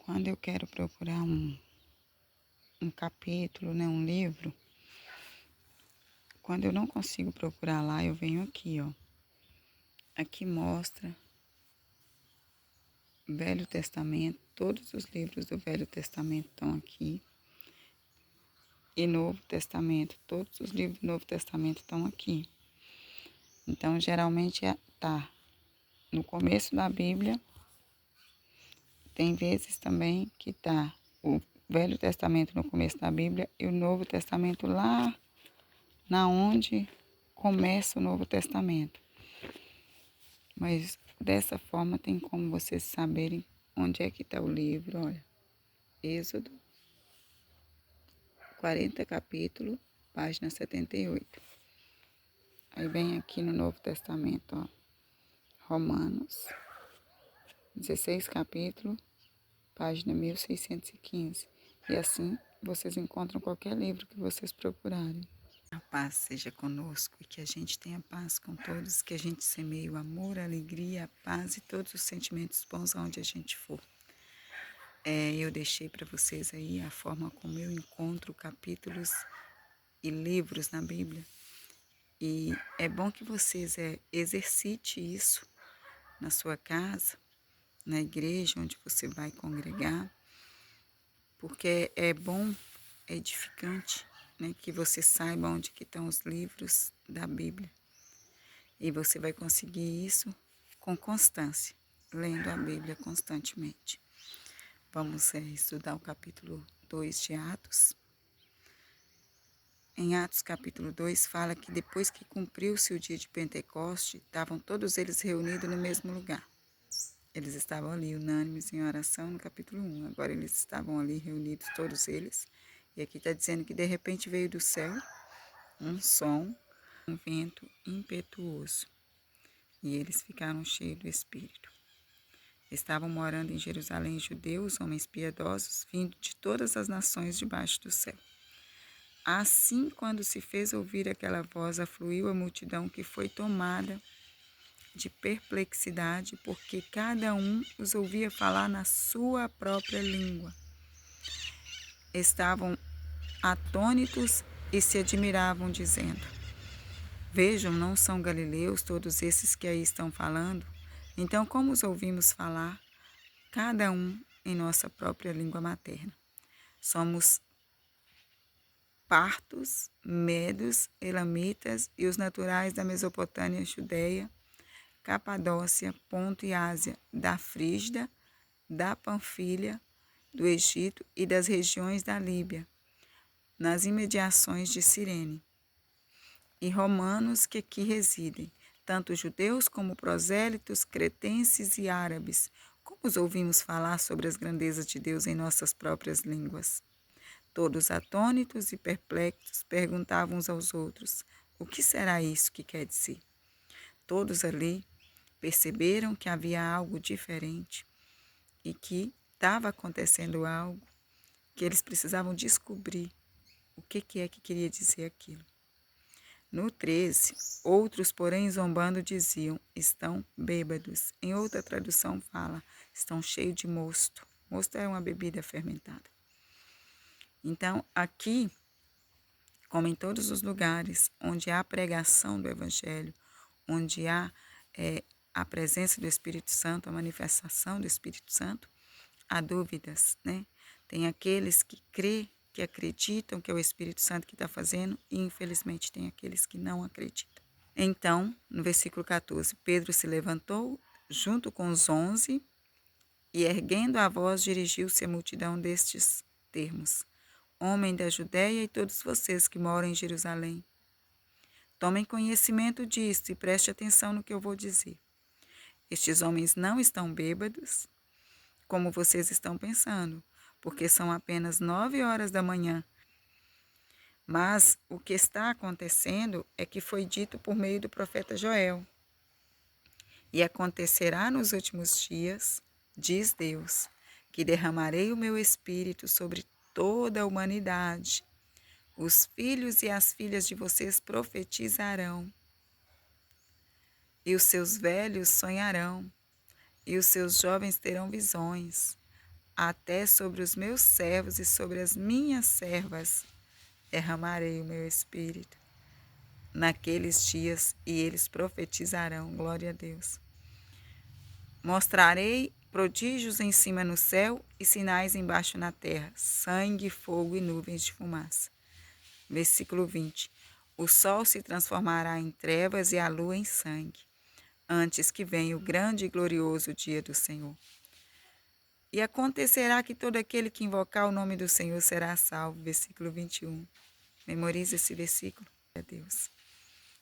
Quando eu quero procurar um capítulo, né, um livro, quando eu não consigo procurar lá, eu venho aqui, ó. Aqui mostra Velho Testamento, todos os livros do Velho Testamento estão aqui. E Novo Testamento, todos os livros do Novo Testamento estão aqui. Então, geralmente tá no começo da Bíblia. Tem vezes também que tá o Velho Testamento no começo da Bíblia e o Novo Testamento lá na onde começa o Novo Testamento. Mas dessa forma tem como vocês saberem onde é que está o livro, olha. Êxodo 40 capítulo, página 78. Aí vem aqui no Novo Testamento, ó. Romanos 16 capítulo, página 1615. E assim vocês encontram qualquer livro que vocês procurarem. A paz seja conosco e que a gente tenha paz com todos, que a gente semeie o amor, a alegria, a paz e todos os sentimentos bons aonde a gente for. Eu deixei para vocês aí a forma como eu encontro capítulos e livros na Bíblia. E é bom que vocês exercite isso na sua casa, na igreja onde você vai congregar, porque é bom, é edificante, né, que você saiba onde que estão os livros da Bíblia. E você vai conseguir isso com constância, lendo a Bíblia constantemente. Vamos estudar o capítulo 2 de Atos. Em Atos capítulo 2 fala que depois que cumpriu-se o dia de Pentecoste, estavam todos eles reunidos no mesmo lugar. Eles estavam ali unânimes em oração no capítulo 1. Agora eles estavam ali reunidos, todos eles. E aqui está dizendo que de repente veio do céu um som, um vento impetuoso. E eles ficaram cheios do Espírito. Estavam morando em Jerusalém judeus, homens piedosos, vindo de todas as nações debaixo do céu. Assim, quando se fez ouvir aquela voz, afluiu a multidão que foi tomada de perplexidade, porque cada um os ouvia falar na sua própria língua. Estavam atônitos e se admiravam, dizendo: Vejam, não são galileus todos esses que aí estão falando? Então, como os ouvimos falar, cada um em nossa própria língua materna? Somos partos, medos, elamitas e os naturais da Mesopotâmia, Judeia, Capadócia, Ponto e Ásia, da Frígida, da Panfilha, do Egito e das regiões da Líbia, nas imediações de Cirene, e romanos que aqui residem, tanto judeus como prosélitos, cretenses e árabes, como os ouvimos falar sobre as grandezas de Deus em nossas próprias línguas. Todos atônitos e perplexos perguntavam uns aos outros: o que será isso que quer dizer? Todos ali perceberam que havia algo diferente e que estava acontecendo algo que eles precisavam descobrir o que é que queria dizer aquilo. No 13, outros, porém, zombando, diziam: estão bêbados. Em outra tradução fala: estão cheios de mosto. Mosto é uma bebida fermentada. Então, aqui, como em todos os lugares onde há pregação do Evangelho, onde há a presença do Espírito Santo, a manifestação do Espírito Santo, há dúvidas, né? Tem aqueles que crê, que acreditam que é o Espírito Santo que está fazendo, e infelizmente tem aqueles que não acreditam. Então, no versículo 14, Pedro se levantou junto com os 11 e, erguendo a voz, dirigiu-se à multidão destes termos: Homem da Judéia e todos vocês que moram em Jerusalém, tomem conhecimento disto e preste atenção no que eu vou dizer. Estes homens não estão bêbados, como vocês estão pensando, porque são apenas 9 horas da manhã. Mas o que está acontecendo é que foi dito por meio do profeta Joel. E acontecerá nos últimos dias, diz Deus, que derramarei o meu espírito sobre toda a humanidade. Os filhos e as filhas de vocês profetizarão, e os seus velhos sonharão, e os seus jovens terão visões. até sobre os meus servos e sobre as minhas servas derramarei o meu espírito naqueles dias e eles profetizarão. Glória a Deus. Mostrarei prodígios em cima no céu e sinais embaixo na terra, sangue, fogo e nuvens de fumaça. Versículo 20. O sol se transformará em trevas e a lua em sangue, antes que venha o grande e glorioso dia do Senhor. E acontecerá que todo aquele que invocar o nome do Senhor será salvo. Versículo 21. Memorize esse versículo. É Deus.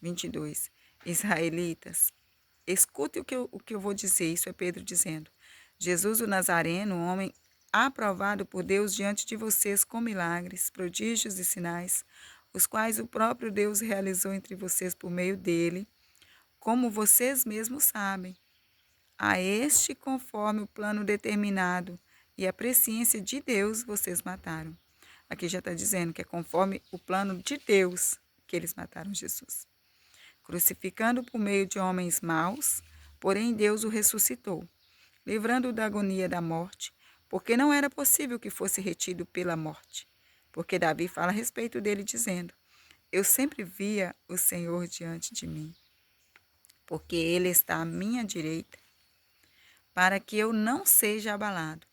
22. Israelitas, escute o que eu vou dizer. Isso é Pedro dizendo. Jesus o Nazareno, um homem aprovado por Deus diante de vocês com milagres, prodígios e sinais, os quais o próprio Deus realizou entre vocês por meio dele, como vocês mesmos sabem. A este, conforme o plano determinado e a presciência de Deus, vocês mataram. Aqui já está dizendo que é conforme o plano de Deus que eles mataram Jesus. Crucificando por meio de homens maus, porém Deus o ressuscitou, livrando-o da agonia da morte, porque não era possível que fosse retido pela morte. Porque Davi fala a respeito dele, dizendo: eu sempre via o Senhor diante de mim, porque ele está à minha direita, para que eu não seja abalado.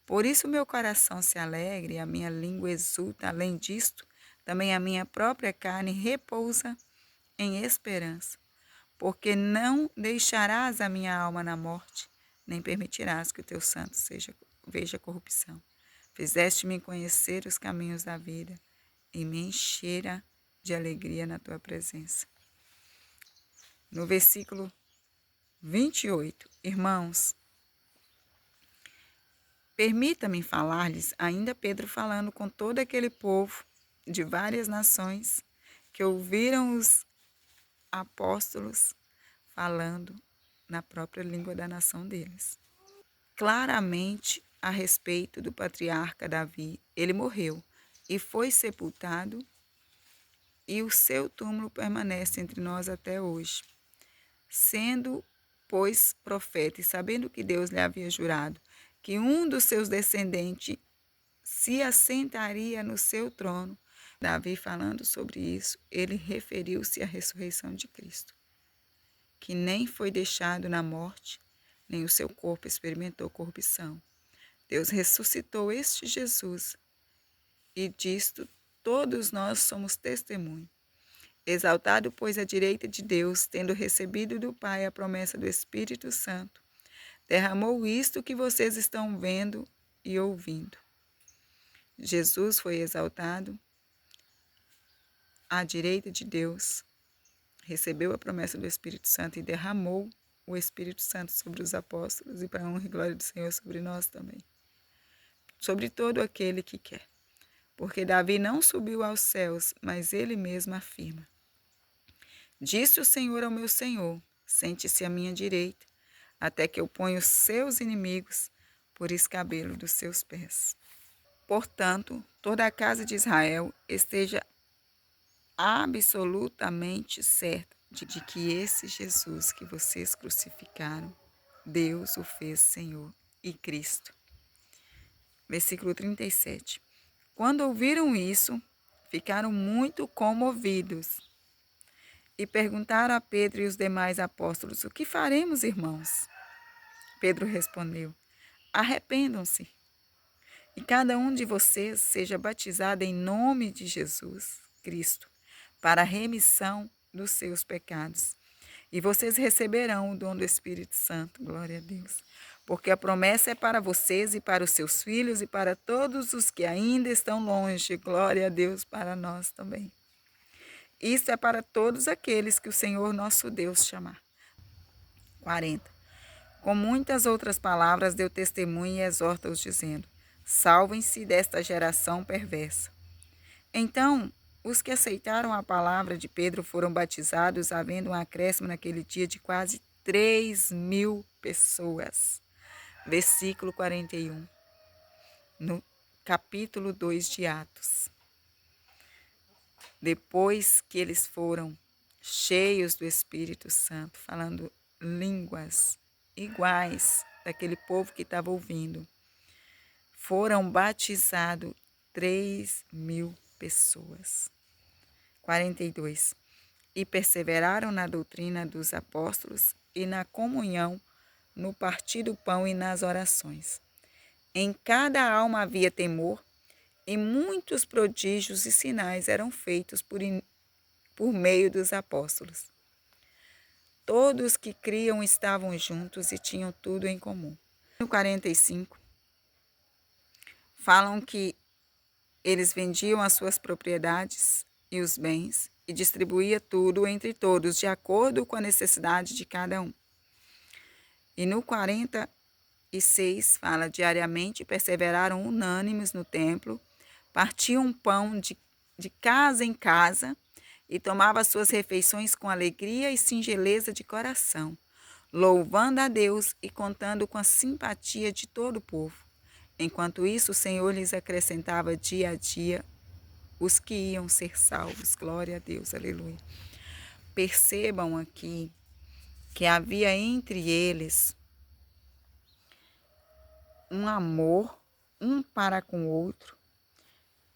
Por isso meu coração se alegra e a minha língua exulta. Além disto, também a minha própria carne repousa em esperança, porque não deixarás a minha alma na morte, nem permitirás que o teu santo veja corrupção. Fizeste-me conhecer os caminhos da vida e me enchera de alegria na tua presença. No versículo 28, irmãos, permita-me falar-lhes, ainda Pedro falando com todo aquele povo de várias nações que ouviram os apóstolos falando na própria língua da nação deles. Claramente a respeito do patriarca Davi, ele morreu e foi sepultado, e o seu túmulo permanece entre nós até hoje. Sendo, pois, profeta e sabendo que Deus lhe havia jurado que um dos seus descendentes se assentaria no seu trono, Davi, falando sobre isso, ele referiu-se à ressurreição de Cristo, que nem foi deixado na morte, nem o seu corpo experimentou corrupção. Deus ressuscitou este Jesus, e disto todos nós somos testemunho. Exaltado, pois, à direita de Deus, tendo recebido do Pai a promessa do Espírito Santo, derramou isto que vocês estão vendo e ouvindo. Jesus foi exaltado à direita de Deus, recebeu a promessa do Espírito Santo e derramou o Espírito Santo sobre os apóstolos e para a honra e glória do Senhor sobre nós também. Sobre todo aquele que quer. Porque Davi não subiu aos céus, mas ele mesmo afirma: disse o Senhor ao meu Senhor, sente-se à minha direita, até que eu ponha os seus inimigos por escabelo dos seus pés. Portanto, toda a casa de Israel esteja absolutamente certa de que esse Jesus que vocês crucificaram, Deus o fez Senhor e Cristo. Versículo 37. Quando ouviram isso, ficaram muito comovidos e perguntaram a Pedro e os demais apóstolos: o que faremos, irmãos? Pedro respondeu: arrependam-se e cada um de vocês seja batizado em nome de Jesus Cristo para a remissão dos seus pecados. E vocês receberão o dom do Espírito Santo. Glória a Deus. Porque a promessa é para vocês e para os seus filhos e para todos os que ainda estão longe. Glória a Deus para nós também. Isso é para todos aqueles que o Senhor nosso Deus chamar. 40. Com muitas outras palavras deu testemunho e exorta-os dizendo: salvem-se desta geração perversa. Então, os que aceitaram a palavra de Pedro foram batizados, havendo um acréscimo naquele dia de quase 3.000 pessoas. Versículo 41, no capítulo 2 de Atos. Depois que eles foram cheios do Espírito Santo, falando línguas iguais daquele povo que estava ouvindo, foram batizados 3.000 pessoas. 42. E perseveraram na doutrina dos apóstolos e na comunhão, no partir do pão e nas orações. Em cada alma havia temor, e muitos prodígios e sinais eram feitos por meio dos apóstolos. Todos que criam estavam juntos e tinham tudo em comum. No 45, falam que eles vendiam as suas propriedades e os bens e distribuía tudo entre todos, de acordo com a necessidade de cada um. E no 46 fala: diariamente perseveraram unânimes no templo, partiam pão de casa em casa e tomavam suas refeições com alegria e singeleza de coração, louvando a Deus e contando com a simpatia de todo o povo. Enquanto isso, o Senhor lhes acrescentava dia a dia os que iam ser salvos. Glória a Deus, aleluia. Percebam aqui que havia entre eles um amor um para com o outro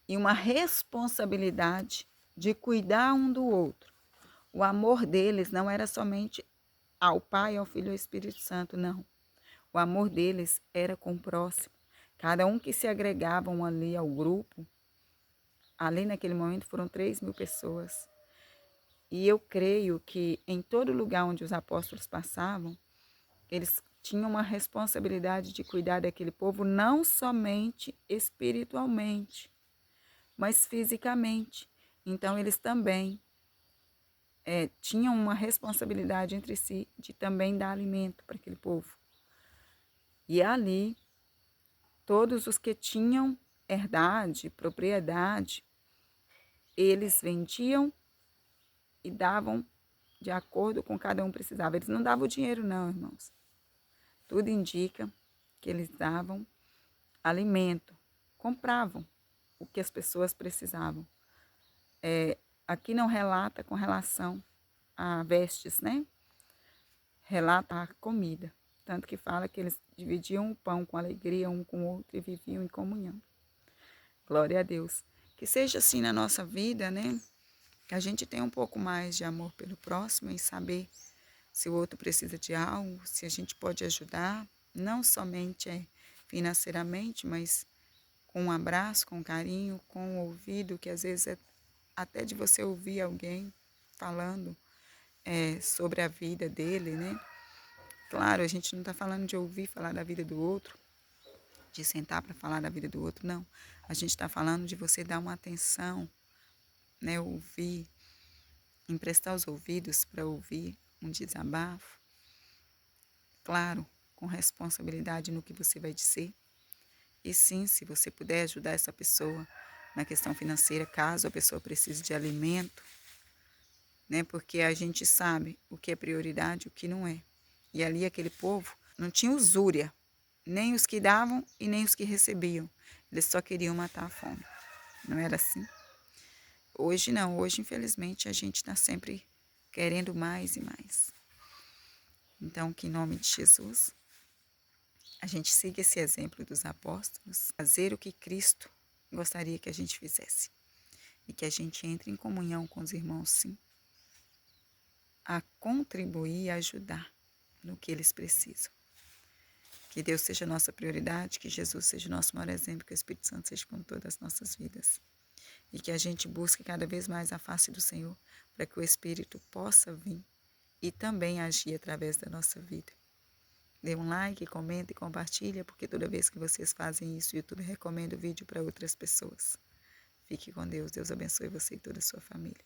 e uma responsabilidade de cuidar um do outro. O amor deles não era somente ao Pai, ao Filho e ao Espírito Santo, não. O amor deles era com o próximo. Cada um que se agregavam ali ao grupo, ali naquele momento foram 3.000 pessoas. E eu creio que em todo lugar onde os apóstolos passavam, eles tinham uma responsabilidade de cuidar daquele povo, não somente espiritualmente, mas fisicamente. Então eles também tinham uma responsabilidade entre si de também dar alimento para aquele povo. E ali, todos os que tinham herdade, propriedade, eles vendiam e davam de acordo com cada um precisava. Eles não davam o dinheiro não, irmãos. Tudo indica que eles davam alimento, compravam o que as pessoas precisavam. Aqui não relata com relação a vestes, né? Relata a comida. Tanto que fala que eles dividiam o pão com alegria um com o outro e viviam em comunhão. Glória a Deus. Que seja assim na nossa vida, né? Que a gente tenha um pouco mais de amor pelo próximo e saber se o outro precisa de algo, se a gente pode ajudar, não somente financeiramente, mas com um abraço, com carinho, com o ouvido, que às vezes é até de você ouvir alguém falando sobre a vida dele, né? Claro, a gente não está falando de ouvir falar da vida do outro, de sentar para falar da vida do outro, não. A gente está falando de você dar uma atenção, né? Ouvir, emprestar os ouvidos para ouvir um desabafo. Claro, com responsabilidade no que você vai dizer. E sim, se você puder ajudar essa pessoa na questão financeira, caso a pessoa precise de alimento, né? Porque a gente sabe o que é prioridade e o que não é. E ali aquele povo não tinha usúria, nem os que davam e nem os que recebiam. Eles só queriam matar a fome. Não era assim? Hoje não, hoje infelizmente a gente está sempre querendo mais e mais. Então, que em nome de Jesus, a gente siga esse exemplo dos apóstolos, fazer o que Cristo gostaria que a gente fizesse. E que a gente entre em comunhão com os irmãos, sim, a contribuir e ajudar no que eles precisam. Que Deus seja a nossa prioridade, que Jesus seja o nosso maior exemplo, que o Espírito Santo seja com todas as nossas vidas. E que a gente busque cada vez mais a face do Senhor, para que o Espírito possa vir e também agir através da nossa vida. Dê um like, comenta e compartilha, porque toda vez que vocês fazem isso, o YouTube recomenda o vídeo para outras pessoas. Fique com Deus. Deus abençoe você e toda a sua família.